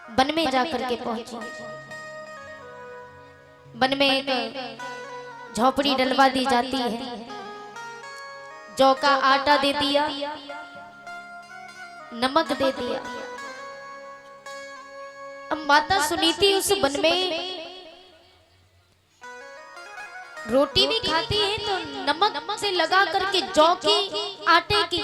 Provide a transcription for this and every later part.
One में जाकर के पहुंची। वन में एक झोपड़ी डलवा दी जाती है, जौ का आटा दे दिया, नमक दे दिया। अब माता सुनीति उस वन में रोटी भी खाती है तो नमक से लगा करके जौ की आटे की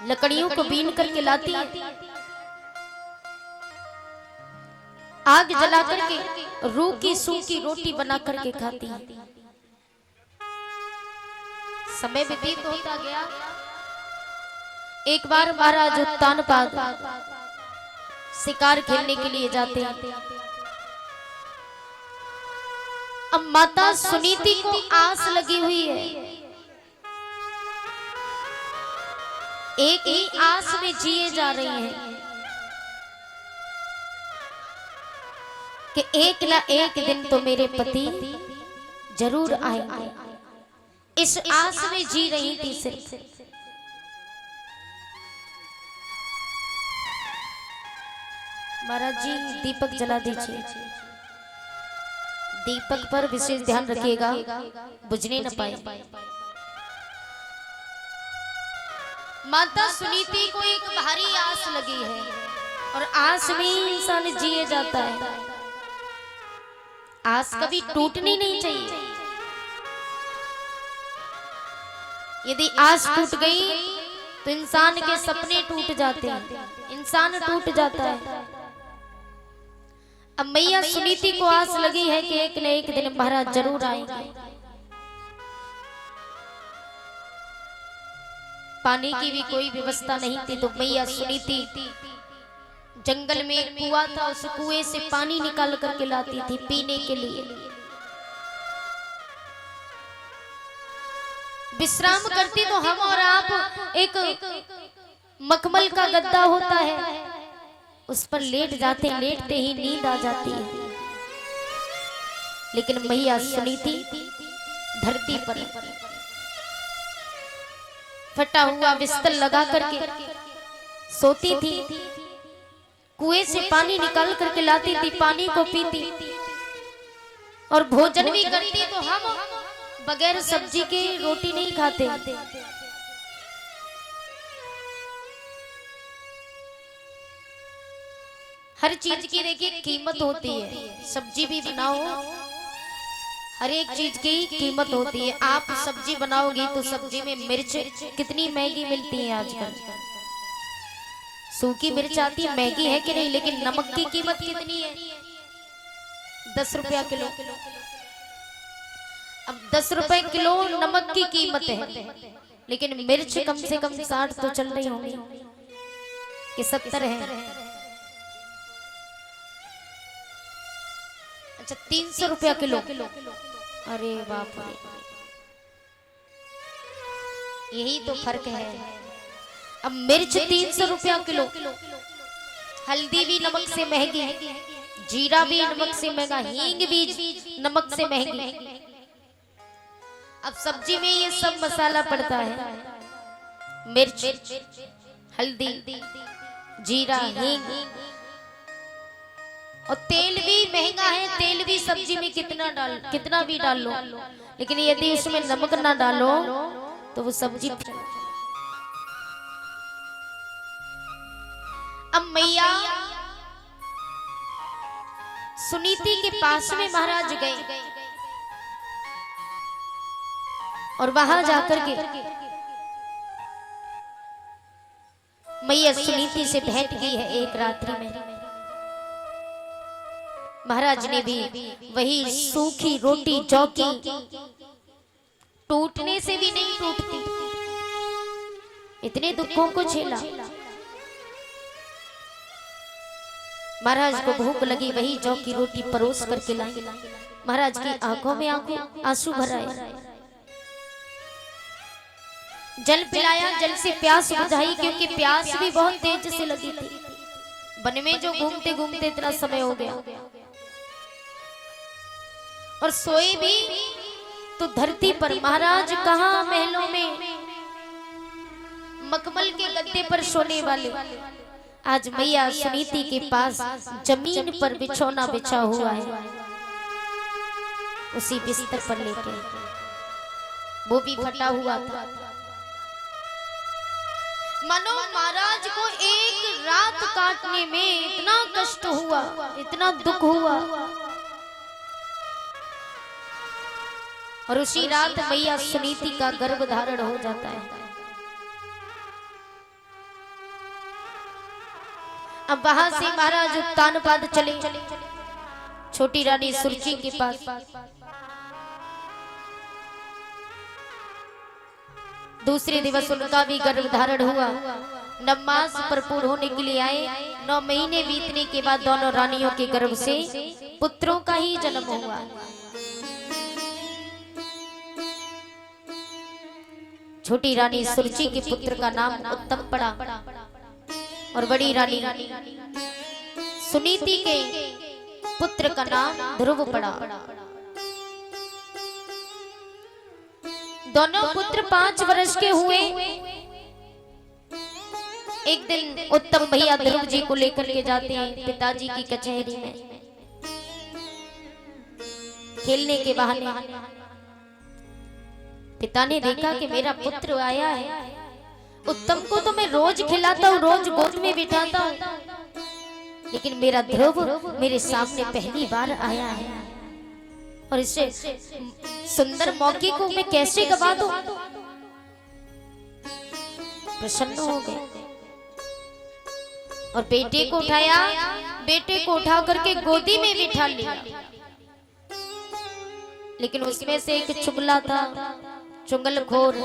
लकड़ियों को बीन करके लाती है, आग जला करके रूखी सूखी रोटी बना करके खाती है। समय व्यतीत होता गया। एक बार महाराज उत्तानपाद शिकार खेलने के लिए जाते हैं। अब माता सुनीति को आस लगी हुई है, एक ही आस में जिए जा रहे हैं कि एक ना एक दिन तो मेरे पति जरूर आएंगे। इस आस में जी रही थी सिर्फ। महाराज जी दीपक जला दीजिए, दीपक पर विशेष ध्यान रखिएगा, बुझने न पाए। माता सुनीति को एक भारी आस लगी है और आस में इंसान जिए जाता है। आस कभी टूटनी नहीं चाहिए। यदि आस टूट गई तो इंसान के सपने टूट जाते हैं, इंसान टूट जाता है। अब मैया सुनीति को आस लगी है कि एक न एक दिन महाराज जरूर आएंगे। पानी की भी कोई व्यवस्था नहीं थी तो मैया सुनीति जंगल में एक कुआं था, उस कुएं से पानी निकाल करके लाती थी पीने के लिए। विश्राम करती तो हम और आप एक मखमल का गद्दा होता है, उस पर लेट जाते, लेटते ही नींद आ जाती है। लेकिन मैया सुनीति धरती पर फटा हुआ बिस्तर लगा करके सोती थी, कुएं से पानी निकाल करके लाती थी, पानी को पीती और भोजन भी करती। तो हम बगैर सब्जी के रोटी नहीं खाते। हर चीज की देखिए कीमत होती है, सब्जी भी बनाओ, हर एक चीज की कीमत होती है। आप सब्जी बनाओगी तो सब्जी में मिर्च कितनी महंगी मिलती है आजकल, सूखी मिर्च आती है, महंगी है कि नहीं, लेकिन नमक की कीमत कितनी है? 10 रुपया किलो। अब 10 रुपए किलो नमक की कीमत है, लेकिन मिर्च कम से कम 60 तो चल रही होंगी कि 70 है। अच्छा 300 रुपया किलो। अरे बाप रे, यही तो फर्क है। अब मिर्च 300 रुपया किलो, हल्दी भी नमक से महंगी, जीरा भी नमक से महंगा, हींग भी नमक से महंगी। अब सब्जी में ये सब मसाला पड़ता है, मिर्च, हल्दी, जीरा, हींग, और तेल भी महंगा है। तेल भी सब्जी में कितना भी डाल लो, लेकिन यदि उसमें नमक ना डालो तो वो सब्जी। अब मैया सुनीति के पास में महाराज गए और वहां जाकर के मैया सुनीति से भेंट की है एक रात्रि में। महाराज ने भी वही सूखी रोटी जौ की, टूटने से भी नहीं टूटती, इतने दुखों को झेला। महाराज को भूख लगी, वही जौ की रोटी परोस करके लाई। महाराज की आंखों में आंसू भर आए। जल पिलाया, जल से प्यास बुझाई, क्योंकि प्यास भी बहुत तेज से लगी थी। वन में जो घूमते घूमते इतना समय हो गया, और सोए भी तो धरती पर। महाराज कहाँ महलों में मखमल के गद्दे पर सोने वाले, आज मैया सुनीति के पास जमीन पर बिछौना बिछा हुआ है, उसी बिस्तर पर लेटे, वो भी फटा हुआ था। मनो महाराज को एक रात काटने में इतना कष्ट हुआ, इतना दुख हुआ, और उसी रात मैया सुनीति का गर्भ धारण हो जाता है। अब वहां से महाराज उत्तानपाद चले छोटी रानी सुरुचि के पास। दूसरे दिवस उनका भी गर्भ धारण हुआ। 9 मास भरपूर होने के लिए आए। 9 महीने बीतने के बाद दोनों रानियों के गर्भ से पुत्रों का ही जन्म हुआ। छोटी रानी सुरुचि के पुत्र का नाम उत्तम पड़ा और बड़ी रानी सुनीति के पुत्र का नाम ध्रुव पड़ा। दोनों पुत्र 5 वर्ष के हुए। एक दिन उत्तम भैया ध्रुव जी को लेकर के जाते हैं पिताजी की कचहरी में खेलने के बहाने। पिता ने देखा कि मेरा पुत्र आया है, उत्तम को तो मैं रोज खिलाता हूँ, रोज गोद में बिठाता हूँ, लेकिन मेरा ध्रुव मेरे सामने पहली बार आया है और इससे सुंदर मौके को मैं कैसे गवा दूं? प्रसन्न हो गए और बेटे को उठाया, बेटे को उठा करके गोदी में बिठा लिया। लेकिन उसमें से एक चुगला था, चुगलखोर,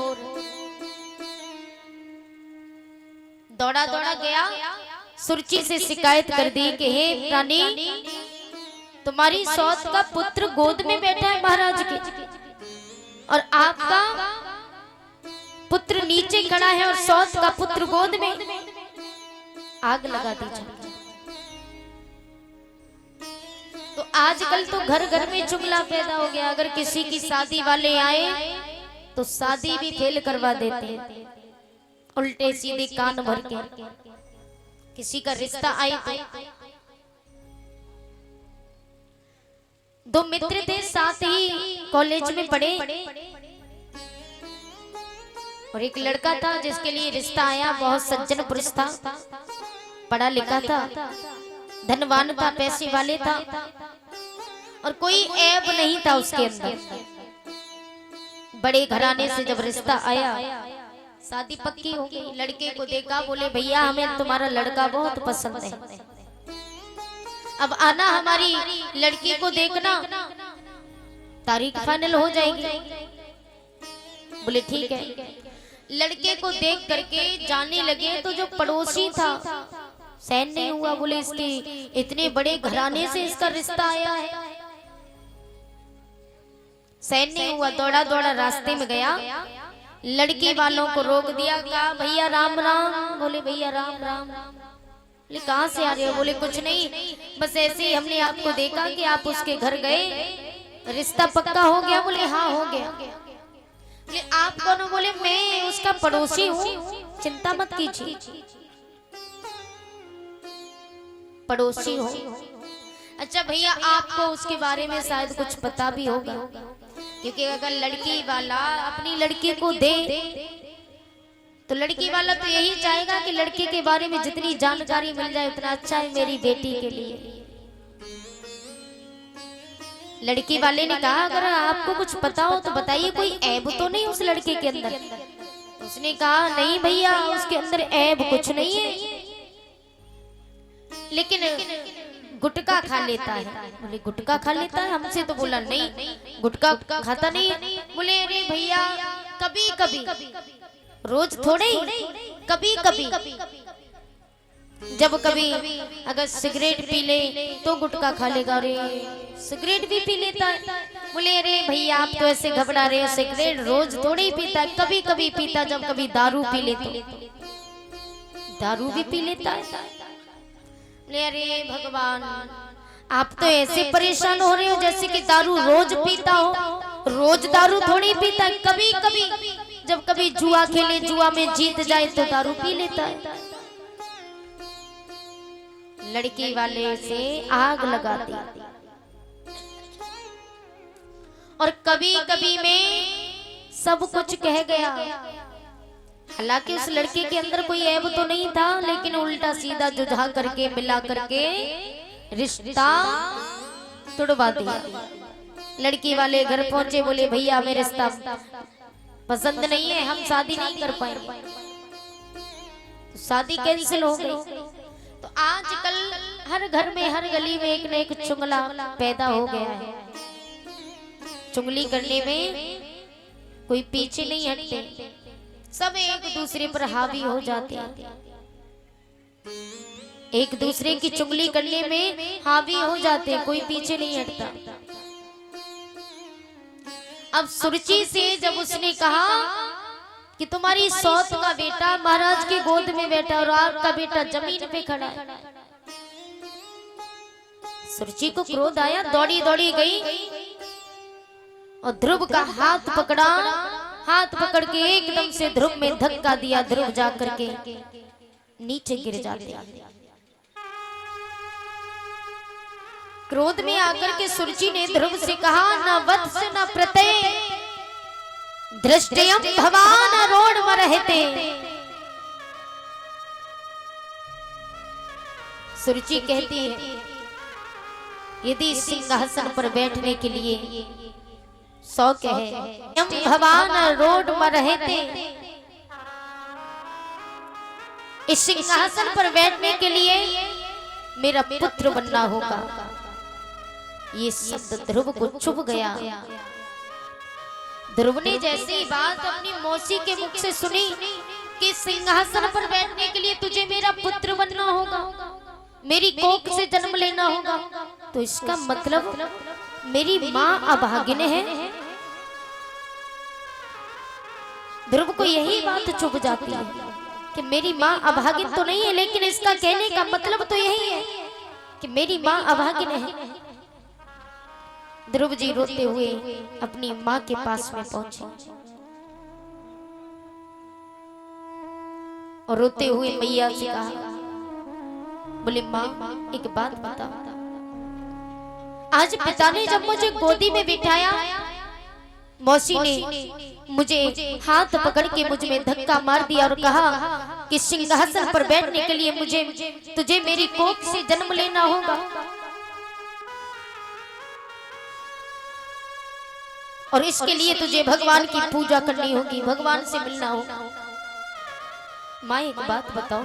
दौड़ा दौड़ा गया, सुरुचि से शिकायत कर दी कि हे रानी, तुम्हारी सौत का पुत्र गोद में बैठा है महाराज के, और आपका पुत्र नीचे खड़ा है और सौत का पुत्र गोद में। आग लगा दीजिए। तो आजकल तो घर घर में चुगला पैदा हो गया। अगर किसी की शादी वाले आए तो शादी भी फेल करवा देते हैं, उल्टे सीधे कान भर के। किसी का रिश्ता आए तो 2 मित्र थे, साथ ही कॉलेज में पढ़े, और एक लड़का था जिसके लिए रिश्ता आया। बहुत सज्जन पुरुष था, पढ़ा लिखा था, धनवान था, पैसे वाले था, और कोई ऐब नहीं था उसके अंदर। बड़े घराने से जब रिश्ता आया, शादी पक्की हो गई। लड़के को देखा, बोले भैया हमें तुम्हारा लड़का बहुत पसंद है, अब आना हमारी लड़की को देखना, तारीख फाइनल हो जाएगी। बोले ठीक है। लड़के को देख करके जाने लगे तो जो पड़ोसी था, सहन नहीं हुआ, बोले इसके इतने बड़े घराने से इसका रिश्ता आया है। सहन नहीं हुआ, दौड़ा दौड़ा रास्ते में गया, लड़की वालों को रोक दिया, कहा भैया राम राम। बोले भैया राम राम। बोले कहाँ से आ रहे हो? बोले कुछ नहीं, बस ऐसे ही हमने आपको देखा कि आप उसके घर गए, रिश्ता पक्का हो गया। बोले हाँ हो गया। बोले आप कौन हो? बोले मैं उसका पड़ोसी हूँ, चिंता मत कीजिए, पड़ोसी हो। अच्छा भैया आपको उसके बारे में शायद कुछ पता भी होगा, क्योंकि अगर लड़की वाला अपनी लड़की को दे तो लड़की वाला तो यही चाहेगा कि लड़के के बारे में जितनी जानकारी मिल जाए उतना अच्छा है मेरी बेटी के लिए। लड़की वाले ने कहा अगर आपको कुछ पता हो तो बताइए, कोई ऐब तो नहीं उस लड़के के अंदर? उसने कहा नहीं भैया उसके अंदर ऐब कुछ नहीं है, लेकिन गुटखा खा लेता है। बोले गुटखा खा लेता है? हमसे तो बोला नहीं गुटखा खाता नहीं है। बोले अरे भैया कभी कभी, रोज थोड़े ही, कभी कभी, जब कभी अगर सिगरेट पी ले तो गुटखा खा लेगा। अरे सिगरेट भी पी लेता है? बोले अरे भैया आप तो ऐसे घबरा रहे हो, सिगरेट रोज थोड़े ही पीता है, कभी कभी पीता, जब कभी दारू पी लेता, दारू भी पी लेता है। अरे भगवान आप तो ऐसे परेशान हो रहे हो जैसे कि दारू रोज पीता हो। रोज दारू थोड़ी पीता है, कभी कभी जब कभी जुआ खेले, जुआ में जीत जाए तो दारू पी लेता है। लड़की वाले से आग लगा दी। और कभी कभी में सब कुछ कह गया। हालांकि उस लड़के के अंदर कोई ऐब तो नहीं था, लेकिन उल्टा सीधा जुझा करके मिला करके रिश्ता तुड़वा दिया। लड़की वाले घर पहुंचे, बोले भैया हमें रिश्ता पसंद नहीं है, हम शादी नहीं कर पाएंगे। तो शादी कैंसिल हो गई। तो आजकल हर घर में हर गली में एक न एक चुंगला पैदा हो गया है। चुंगली करने में कोई पीछे नहीं हटते, सब एक दूसरे पर हावी हो जाते हैं। एक दूसरे की चुगली करने में हावी हो जाते, कोई पीछे नहीं हटता। अब सुरुचि से जब उसने कहा कि तुम्हारी सौत का बेटा महाराज की गोद में बैठा और आपका बेटा जमीन पे खड़ा है, सुरुचि को क्रोध आया, दौड़ी दौड़ी गई और ध्रुव का हाथ पकड़ा। हाथ पकड़ के एकदम से ध्रुव में धक्का दिया। ध्रुव जाकर के नीचे गिर जाते। क्रोध में आकर के सुरुचि ने ध्रुव से कहा, न वत्स न प्रत्यय दृष्टयम भवान रोड में रहते। सुरुचि कहती है, यदि सिंहासन पर बैठने के लिए शौक है, भगवान रोड में रहते, इस सिंहासन पर बैठने के लिए मेरा पुत्र बनना होगा। ये शब्द ध्रुव को चुभ गया। ध्रुव ने जैसे ही बात अपनी मौसी के मुख से सुनी कि सिंहासन पर बैठने के लिए तुझे मेरा पुत्र बनना होगा, मेरी कोख से जन्म लेना होगा, तो इसका मतलब मेरी माँ अभागिन है। ध्रुव को यही बात चुभ जाती है कि मेरी माँ अभागिन तो नहीं है, लेकिन इसका कहने का मतलब तो यही है कि मेरी माँ अभागिन है। ध्रुव जी रोते हुए अपनी माँ के पास में पहुंचे और रोते हुए मैया से कहा, बोले माँ एक बात बता, आज पिता ने जब मुझे गोदी में बिठाया, मौसी ने मुझे हाथ पकड़ के मुझ में धक्का मार दिया और कहा कि सिंहासन पर बैठने के लिए तुझे मेरी कोख से जन्म लेना होगा और इसके लिए तुझे भगवान की पूजा करनी होगी, भगवान से मिलना होगा। माँ एक बात बताओ,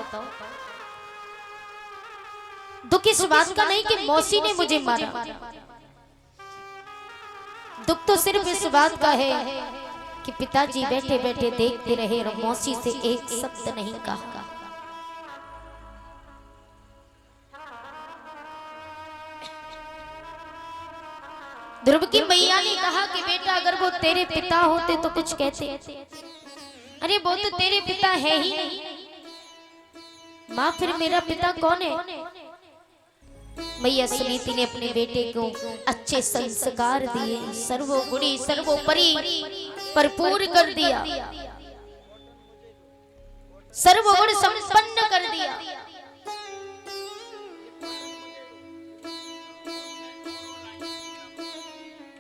दुख इस बात का नहीं कि मौसी ने मुझे मारा, दुख तो सिर्फ इस बात का है कि पिताजी बैठे बैठे देखते रहे और मौसी से एक शब्द नहीं कहा। ध्रुव की मैया ने कहा कि बेटा अगर वो तेरे पिता होते तो कुछ कहते, अरे वो तो तेरे पिता है ही नहीं। माँ फिर मेरा पिता कौन है? मैया सुनीति ने अपने बेटे को अच्छे संस्कार दिए, सर्वगुणी सर्वोपरि भरपूर कर दिया, सर्वगुण संपन्न कर दिया।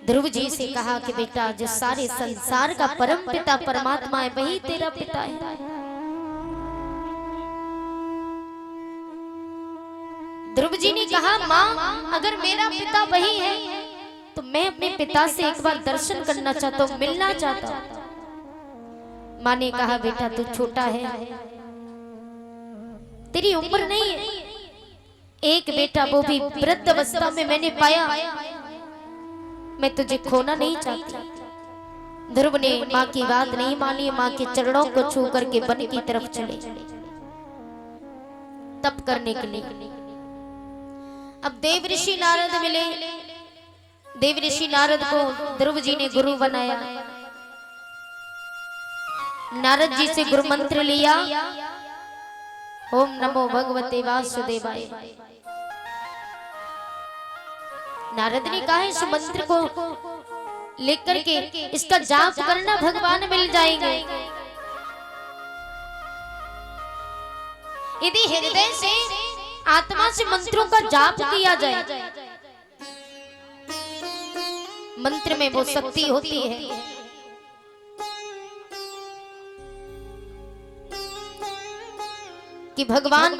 ध्रुव जी से कहा कि बेटा जो सारे संसार का परम पिता परमात्मा है वही तेरा पिता है। ध्रुव जी ने कहा माँ अगर मेरा पिता वही है तो मैं अपने पिता से एक बार दर्शन करना चाहता हूँ, मिलना चाहता हूँ। माँ ने कहा बेटा तू छोटा है, तेरी उम्र नहीं है, एक बेटा वो भी वृद्ध अवस्था में मैंने पाया, मैं तुझे खोना नहीं चाहती। ध्रुव ने माँ की बात नहीं मानी, माँ के चरणों को छू करके वन की तरफ चले तप करने के लिए। अब देव ऋषि नारद मिले, देव ऋषि नारद को ध्रुव जी ने गुरु बनाया। नारद जी से गुरु मंत्र लिया, ओम नमो भगवते वासुदेवाय। नारद ने कहा इस मंत्र को लेकर के इसका जाप करना, भगवान मिल जाएंगे। यदि हृदय से आत्मा से मंत्रों का जाप किया जाए, मंत्र में वो शक्ति होती है। कि भगवान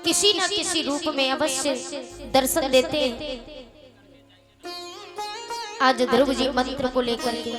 किसी न किसी रूप में अवश्य दर्शन देते हैं। आज ध्रुव जी मंत्र को लेकर के